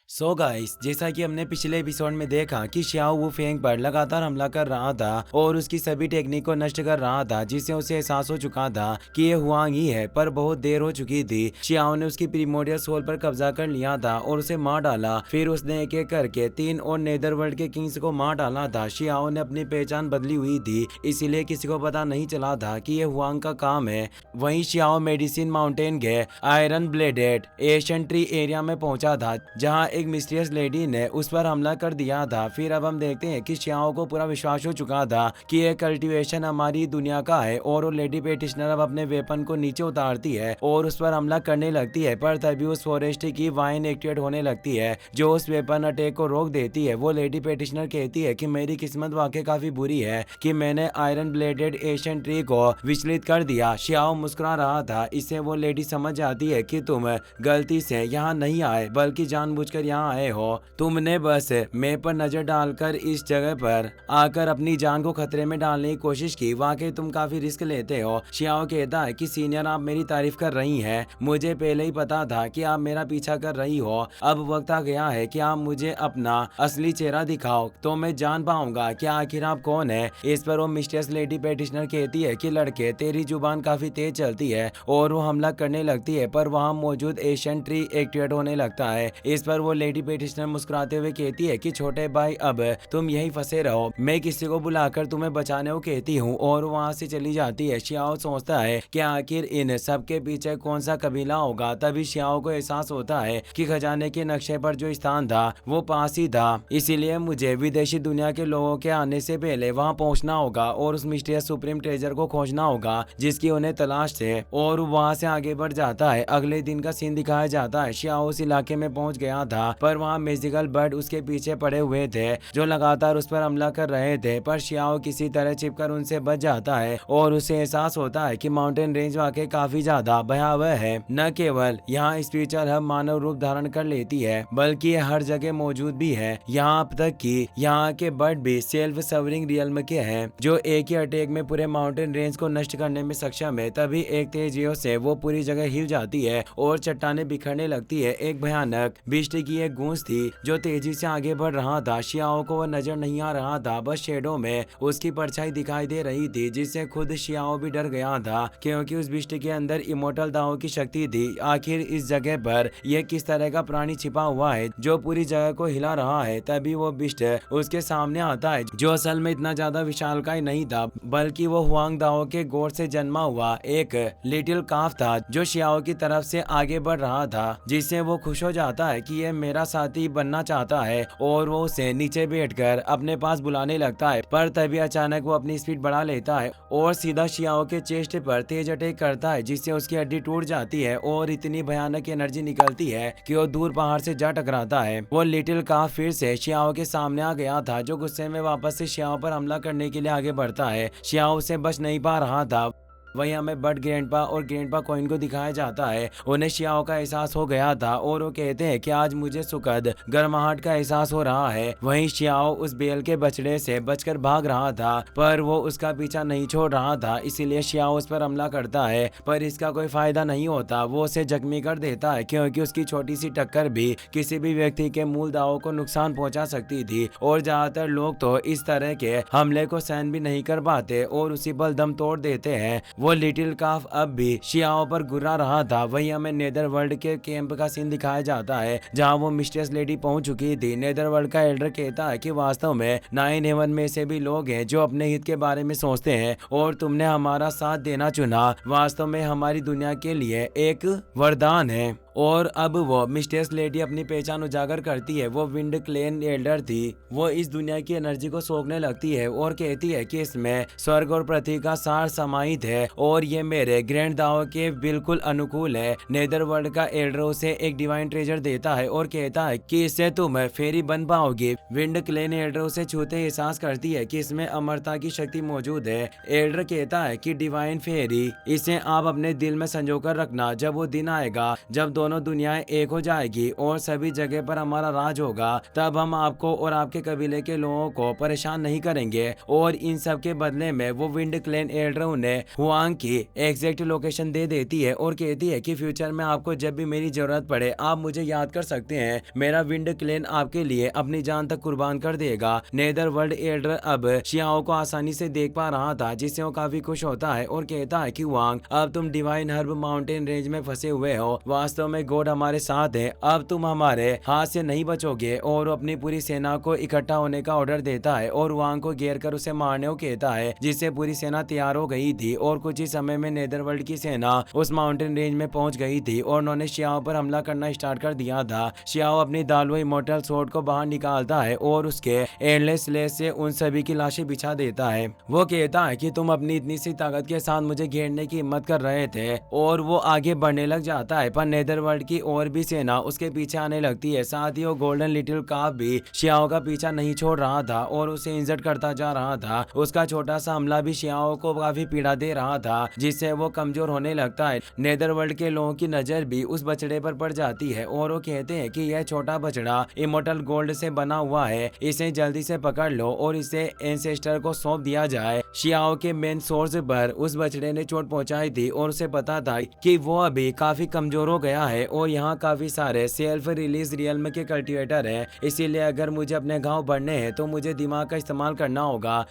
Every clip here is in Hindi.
सो गाइस, जैसा कि हमने पिछले एपिसोड में देखा कि शियाओ वू फेंग पर लगातार हमला कर रहा था और उसकी सभी टेक्निक को नष्ट कर रहा था, जिससे उसे एहसास हो चुका था कि ये हुआंग ही है। पर बहुत देर हो चुकी थी। शियाओ ने उसकी प्रीमोडियल सोल पर कब्जा कर लिया था और उसे मार डाला। फिर उसने एक एक करके 3 और नेदरवर्ल्ड के किंग्स को मार डाला था। शियाओ ने अपनी पहचान बदली हुई थी, इसीलिए किसी को पता नहीं चला था कि ये हुआंग का काम है। वहीं शियाओ मेडिसिन माउंटेन के iron blooded Asian tree area में पहुंचा था, जहां एक मिस्टीरियस लेडी ने उस पर हमला कर दिया था। फिर अब हम देखते हैं कि शियाओ को पूरा विश्वास हो चुका था कि यह कल्टीवेशन हमारी दुनिया का है और वो लेडी पेटिशनर अब अपने वेपन को नीचे उतारती है और उस पर हमला करने लगती है। पर तभी उस फॉरेस्ट की वाइन एक्टिवेट होने लगती है, जो उस वेपन अटैक को रोक देती है। वो लेडी पेटिशनर कहती है कि मेरी किस्मत वाकई काफी बुरी है कि मैंने आयरन ब्लेडेड एशियन ट्री को विचलित कर दिया। शियाओ मुस्कुरा रहा था। इससे वो लेडी समझ जाती है कि तुम गलती से यहाँ नहीं आए, बल्कि जानबूझकर यहाँ आए हो। तुमने बस मैप पर नजर डालकर इस जगह पर आकर अपनी जान को खतरे में डालने की कोशिश की। वाकई तुम काफी रिस्क लेते हो। शियाओ कहता है कि सीनियर, आप मेरी तारीफ कर रही हैं। मुझे पहले ही पता था कि आप मेरा पीछा कर रही हो। अब वक्त आ गया है कि आप मुझे अपना असली चेहरा दिखाओ, तो मैं जान पाऊंगा कि आखिर आप कौन है। इस पर वो मिस्टेस लेडी पेटिशनर कहती है कि लड़के, तेरी जुबान काफी तेज चलती है, और वो हमला करने लगती है। पर वहाँ मौजूद एशियन ट्री एक्टिवेट होने लगता है। इस पर वो लेडी पेटिशनर मुस्कुराते हुए कहती है कि छोटे भाई, अब तुम यहीं फंसे रहो, मैं किसी को बुलाकर तुम्हें बचाने को कहती हूँ, और वहाँ से चली जाती है। शियाओ सोचता है कि आखिर इन सबके पीछे कौन सा कबीला होगा। तभी शियाओ को एहसास होता है कि खजाने के नक्शे पर जो स्थान था वो पास ही था, इसीलिए मुझे विदेशी दुनिया के लोगों के आने से पहले वहाँ पहुँचना होगा और उस मिस्टीरियस सुप्रीम ट्रेजर को खोजना होगा जिसकी उन्हें तलाश है। और वहाँ से आगे बढ़ जाता है। अगले दिन का सीन दिखाया जाता है। शियाओ उस इलाके में पहुंच गया था, पर वहाँ मैजिकल बर्ड उसके पीछे पड़े हुए थे, जो लगातार उस पर हमला कर रहे थे। पर शियाओ किसी तरह छिपकर उनसे बच जाता है और उसे एहसास होता है कि माउंटेन रेंज वाकई काफी ज्यादा भयावह है। न केवल यहाँ स्पिरिचुअल हब मानव रूप धारण कर लेती है, बल्कि ये हर जगह मौजूद भी है। यहाँ अब तक कि यहाँ के बर्ड भी सेल्फ सवरिंग रियल्म के हैं, जो एक ही अटैक में पूरे माउंटेन रेंज को नष्ट करने में सक्षम है। तभी एक तेज से वो पूरी जगह हिल जाती है और चट्टाने बिखरने लगती है। एक भयानक बिस्ट की एक गूंज थी जो तेजी से आगे बढ़ रहा था। शियाओ को वह नजर नहीं आ रहा था, बस शेडो में उसकी परछाई दिखाई दे रही थी, जिससे खुद शियाओ भी डर गया था, क्योंकि उस बिस्ट के अंदर इमोर्टल दाओ की शक्ति थी। आखिर इस जगह पर यह किस तरह का प्राणी छिपा हुआ है जो पूरी जगह को हिला रहा है। तभी वो बिस्ट उसके सामने आता है, जो असल में इतना ज्यादा विशालकाय नहीं था, बल्कि वो हुआंग दाओ के गोद से जन्मा हुआ एक लिटिल काफ था, जो शियाओ की तरफ से आगे बढ़ रहा था, जिससे वो खुश हो जाता है कि ये मेरा साथी बनना चाहता है, और वो उसे नीचे बैठकर अपने पास बुलाने लगता है। पर तभी अचानक वो अपनी स्पीड बढ़ा लेता है और सीधा शियाओ के चेस्ट पर तेज अटैक करता है, जिससे उसकी हड्डी टूट जाती है और इतनी भयानक एनर्जी निकलती है कि वो दूर पहाड़ से जा टकराता है। वो लिटिल काफ फिर से शियाओ के सामने आ गया था, जो गुस्से में वापस से शियाओ पर हमला करने के लिए आगे बढ़ता है। शियाओ उसे बच नहीं पा रहा था। वहीं हमें बट ग्रैंडपा और ग्रैंडपा कॉइन को दिखाया जाता है। उन्हें शियाओ का एहसास हो गया था और वो कहते हैं कि आज मुझे सुखद गर्माहट का एहसास हो रहा है। वहीं शियाओ उस बेल के बछड़े से बचकर भाग रहा था, पर वो उसका पीछा नहीं छोड़ रहा था, इसीलिए शियाओ उस पर हमला करता है, पर इसका कोई फायदा नहीं होता। वो उसे जख्मी कर देता है, क्योंकि उसकी छोटी सी टक्कर भी किसी भी व्यक्ति के मूल दावों को नुकसान पहुंचा सकती थी, और ज्यादातर लोग तो इस तरह के हमले को सहन भी नहीं कर पाते और उसी पल दम तोड़ देते हैं। वो लिटिल काफ अब भी शियाओ पर गुर्रा रहा था। वहीं हमें नेदरवर्ल्ड के कैंप का सीन दिखाया जाता है, जहां वो मिस्ट्रेस लेडी पहुंच चुकी थी। नेदरवर्ल्ड का एल्डर कहता है कि वास्तव में 9 हेवन में से भी लोग हैं जो अपने हित के बारे में सोचते हैं, और तुमने हमारा साथ देना चुना वास्तव में हमारी दुनिया के लिए एक वरदान है। और अब वो मिस्टेस लेडी अपनी पहचान उजागर करती है। वो विंड क्लेन एल्डर थी। वो इस दुनिया की एनर्जी को सोखने लगती है और कहती है कि इसमें स्वर्ग और पृथ्वी का सार समाहित है, और ये मेरे ग्रैंड दाव के बिल्कुल अनुकूल है। नेदरवर्ल्ड का एल्डर उसे एक डिवाइन ट्रेजर देता है और कहता है कि इससे तुम फेरी बन पाओगे। विंड क्लेन एल्डर उसे छूते एहसास करती है कि इसमें अमरता की शक्ति मौजूद है। एल्डर कहता है कि डिवाइन फेरी, इसे आप अपने दिल में संजो कर रखना। जब वो दिन आएगा जब दोनों दोनों दुनियाएं एक हो जाएगी और सभी जगह पर हमारा राज होगा, तब हम आपको और आपके कबीले के लोगों को परेशान नहीं करेंगे। और इन सब के बदले में वो विंड क्लैन एल्डर उन्हें हुआंग की एग्जैक्ट लोकेशन दे देती है और कहती है कि फ्यूचर में आपको जब भी मेरी जरूरत पड़े आप मुझे याद कर सकते हैं। मेरा विंड क्लैन आपके लिए अपनी जान तक कुर्बान कर देगा। नेदर वर्ल्ड एल्डर अब शियाओ को आसानी से देख पा रहा था, जिससे वो काफी खुश होता है और कहता है कि हुआंग, अब तुम डिवाइन हर्ब माउंटेन रेंज में फंसे हुए हो। वास्तव में गॉड हमारे साथ है, अब तुम हमारे हाथ से नहीं बचोगे। और वो अपनी पूरी सेना को इकट्ठा होने का ऑर्डर देता है और हुआंग को घेर कर उसे मारने को कहता है, जिससे पूरी सेना तैयार हो गई थी। और कुछ ही समय में नेदरवर्ल्ड की सेना उस माउंटेन रेंज में पहुंच गई थी और उन्होंने शियाओ पर हमला करना स्टार्ट कर दिया था। शियाओ अपनी दालुओ इमोर्टल स्वॉर्ड को बाहर निकालता है और उसके एंडलेस स्लेश से उन सभी की लाशें बिछा देता है। वो कहता है कि तुम अपनी इतनी सी ताकत के साथ मुझे घेरने की हिम्मत कर रहे थे, और वो आगे बढ़ने लग जाता है। पर नेदरवर्ल्ड की और भी सेना उसके पीछे आने लगती है। साथ ही वो गोल्डन लिटिल काफ भी शियाओ का पीछा नहीं छोड़ रहा था और उसे इंजर्ड करता जा रहा था। उसका छोटा सा हमला भी शियाओ को काफी पीड़ा दे रहा था, जिससे वो कमजोर होने लगता है। नेदरवर्ल्ड के लोगों की नजर भी उस बछड़े पर पड़ जाती है और वो कहते हैं कि यह छोटा बछड़ा इमोर्टल गोल्ड से बना हुआ है, इसे जल्दी से पकड़ लो और इसे एंसेस्टर को सौंप दिया जाए। शियाओ के मेन सोर्स पर उस बछड़े ने चोट पहुंचाई थी और उसे पता था कि वो अभी काफी कमजोर हो गया है और यहाँ काफी सारे सेल्फ रिलीज रियल्म के कल्टिवेटर हैं, इसीलिए अगर मुझे अपने गांव बढ़ने हैं तो मुझे दिमाग का इस्तेमाल करना होगा।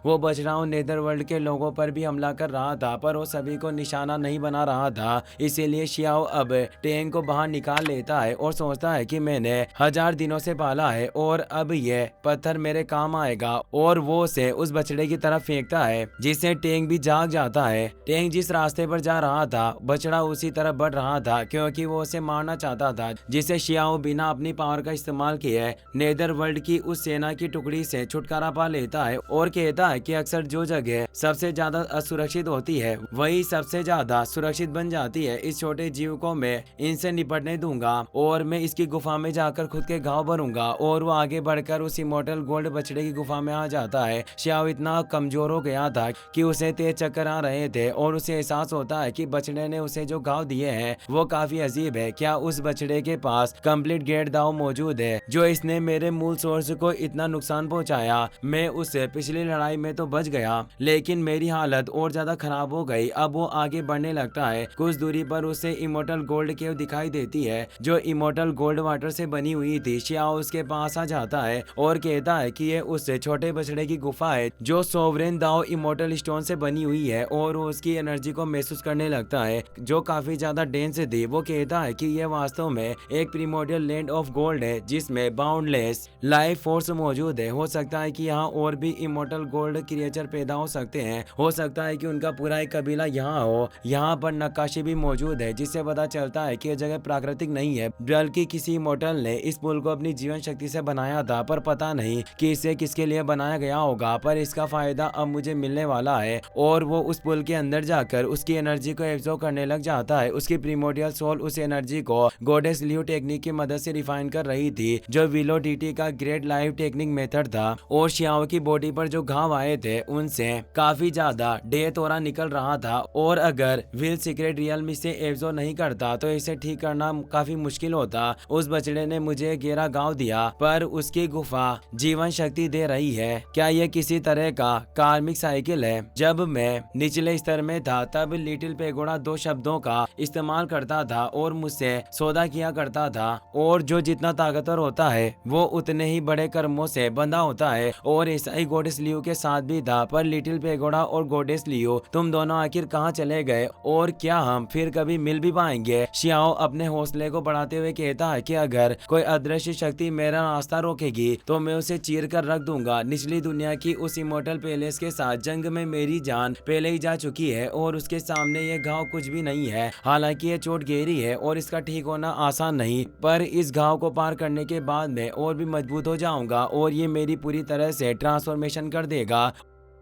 वो बछड़ाओं नेदरवर्ल्ड के लोगों पर भी हमला कर रहा था, पर वो सभी को निशाना नहीं बना रहा था। इसीलिए शियाओ अब टेंग को बाहर निकाल लेता है और सोचता है कि मैंने 1000 दिनों से पाला है और अब ये पत्थर मेरे काम आएगा। और वो उसे उस बछड़े की तरफ फेंकता है, जिससे टेंग भी जाग जाता है। टेंग जिस रास्ते पर जा रहा था बछड़ा उसी तरफ बढ़ रहा था, क्योंकि वो उसे मारना चाहता था, जिससे शियाओ बिना अपनी पावर का इस्तेमाल किए नेदरवर्ल्ड की उस सेना की टुकड़ी से छुटकारा पा लेता है और कहता है कि अक्सर जो जगह सबसे ज्यादा असुरक्षित होती है वही सबसे ज्यादा सुरक्षित बन जाती है। इस छोटे जीव को मैं इनसे निपटने दूंगा और मैं इसकी गुफा में जाकर खुद के घाव भरूंगा। और वो आगे बढ़कर उस इमोर्टल गोल्ड बछड़े की गुफा में आ जाता है। शियाओ इतना कमजोर हो गया था कि उसे तेज चक्कर आ रहे थे और उसे एहसास होता है कि बछड़े ने उसे जो घाव दिए हैं वो काफी अजीब है। क्या उस बछड़े के पास कंप्लीट गेट दाव मौजूद है जो इसने मेरे मूल सोर्स को इतना नुकसान पहुंचाया? मैं उससे पिछली लड़ाई में तो बच गया, लेकिन मेरी हालत और ज्यादा खराब हो गई। अब वो आगे बढ़ने लगता है। कुछ दूरी पर उसे इमोर्टल गोल्ड केव दिखाई देती है जो इमोर्टल गोल्ड वाटर से बनी हुई थी। शियाओ उसके पास आ जाता है और कहता है कि ये उस छोटे बछड़े की गुफा है जो सोवरेन दाओ इमोर्टल स्टोन से बनी हुई है, और वो उसकी एनर्जी को महसूस करने लगता है जो काफी ज्यादा डेंस थी। वो कहता है कि यह वास्तव में एक प्रीमोडियल लैंड ऑफ गोल्ड है जिसमें बाउंडलेस लाइफ फोर्स मौजूद है। हो सकता है कि यहाँ और भी इमोर्टल गोल्ड क्रिएचर पैदा हो सकते हैं। हो सकता है कि उनका पूरा एक कबीला यहाँ हो। यहाँ पर नक्काशी भी मौजूद है जिससे पता चलता है कि यह जगह प्राकृतिक नहीं है, बल्कि किसी इमोर्टल ने इस पुल को अपनी जीवन शक्ति से बनाया था। पर पता नहीं कि इसे किसके लिए बनाया गया होगा, पर इसका फायदा अब मुझे मिलने वाला है। और वो उस पुल के अंदर जाकर उसकी एनर्जी को एब्जॉर्ब करने लग जाता है। उसकी प्रीमोडियल सोल उस एनर्जी को गॉडेस लियो टेक्निक की मदद से रिफाइन कर रही थी, जो विलो डीटी का ग्रेट लाइफ टेक्निक मेथड था। और शियाओ की बॉडी पर जो घाव आए थे उनसे काफी ज्यादा डेथ ओरा निकल रहा था, और अगर विल सीक्रेट रियल में इसे एब्जॉर्ब नहीं करता तो इसे ठीक करना काफी मुश्किल होता। उस बछड़े ने मुझे गहरा गांव दिया, पर उसकी गुफा जीवन शक्ति दे रही है। क्या यह किसी तरह का कार्मिक साइकिल है? जब मैं निचले स्तर में था तब लिटिल पेगोडा 2 शब्दों का इस्तेमाल करता था और मुझसे सौदा किया करता था, और जो जितना ताकतवर होता है वो उतने ही बड़े कर्मों से बंधा होता है। और ऐसा ही गॉडेस लियो के साथ भी था। पर लिटिल पेगोडा और गॉडेस लियो, तुम दोनों आखिर कहाँ चले गए, और क्या हम फिर कभी मिल भी पाएंगे? शियाओ अपने हौसले को बढ़ाते हुए कहता है कि अगर कोई अदृश्य शक्ति मेरा रास्ता रोकेगी तो मैं उसे चीर कर रख दूंगा। निचली दुनिया की उस इमोर्टल पैलेस के साथ जंग में मेरी जान पहले ही जा चुकी है और उसके सामने यह घाव कुछ भी नहीं है। हालांकि यह चोट गहरी है और इसका ठीक होना आसान नहीं, पर इस घाव को पार करने के बाद मैं और भी मजबूत हो जाऊंगा और ये मेरी पूरी तरह से ट्रांसफॉर्मेशन कर देगा।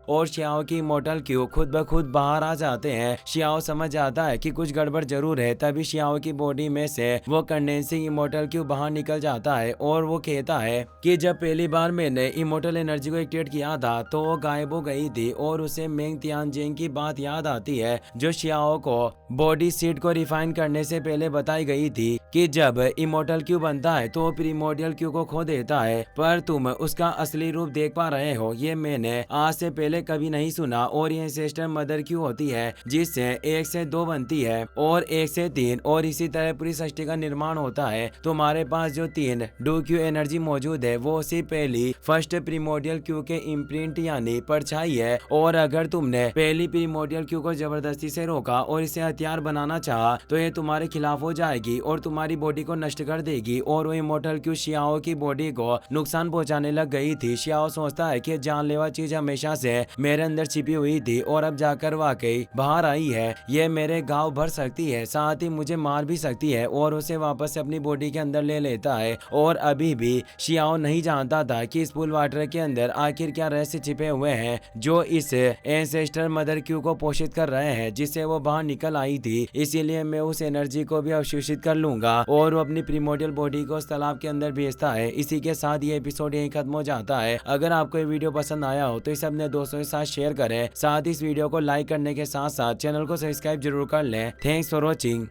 और शियाओ की इमोर्टल क्यू खुद ब खुद बाहर आ जाते हैं। शियाओ समझ आता है कि कुछ गड़बड़ जरूर है। तभी शियाओ की बॉडी में से वो कंडेंसिंग इमोर्टल क्यू बाहर निकल जाता है और वो कहता है कि जब पहली बार मैंने इमोर्टल एनर्जी को एक्टिवेट किया था तो वो गायब हो गई थी और उसे मेंग तियानजिंग की बात याद आती है जो शियाओ को बॉडी सीट को रिफाइन करने से पहले बताई गई थी कि जब इमोर्टल क्यू बनता है तो प्रीमोर्डियल क्यू को खो देता है। पर तुम उसका असली रूप देख पा रहे हो, ये मैंने आज से पहले कभी नहीं सुना। और ये एंसेस्टर मदर क्यू होती है जिससे 1 से 2 बनती है और 1 से 3 और इसी तरह पूरी सृष्टि का निर्माण होता है। तुम्हारे पास जो 3 डू क्यू एनर्जी मौजूद है वो उसी पहली फर्स्ट प्रीमोर्डियल क्यू के इम्प्रिंट यानी परछाई है। और अगर तुमने पहली प्रीमोर्डियल क्यू को जबरदस्ती से रोका और इसे हथियार बनाना चाहा तो ये तुम्हारे खिलाफ हो जाएगी और तुम्हारी बॉडी को नष्ट कर देगी। और वो इमोर्टल क्यू शियाओ की बॉडी को नुकसान पहुंचाने लग गई थी। शियाओ सोचता है कि जानलेवा चीज हमेशा से मेरे अंदर छिपी हुई थी और अब जाकर वाकई बाहर आई है। ये मेरे घाव भर सकती है, साथ ही मुझे मार भी सकती है। और उसे वापस से अपनी बॉडी के अंदर ले लेता है। और अभी भी शियाओ नहीं जानता था कि इस पूल वाटर के अंदर आखिर क्या रहस्य छिपे हुए हैं जो इस एंसेस्टर मदर क्यू को पोषित कर रहे हैं जिससे वो बाहर निकल आई थी। इसीलिए मैं उस एनर्जी को भी अवशोषित कर लूंगा। और वो अपनी प्रीमोर्डियल बॉडी को उस तालाब के अंदर भेजता है। इसी के साथ ये एपिसोड यहीं खत्म हो जाता है। अगर आपको ये वीडियो पसंद आया हो तो इसे अपने दोस्तों के साथ शेयर करें। साथ ही इस वीडियो को लाइक करने के साथ साथ चैनल को सब्सक्राइब जरूर कर लें। Thanks for watching.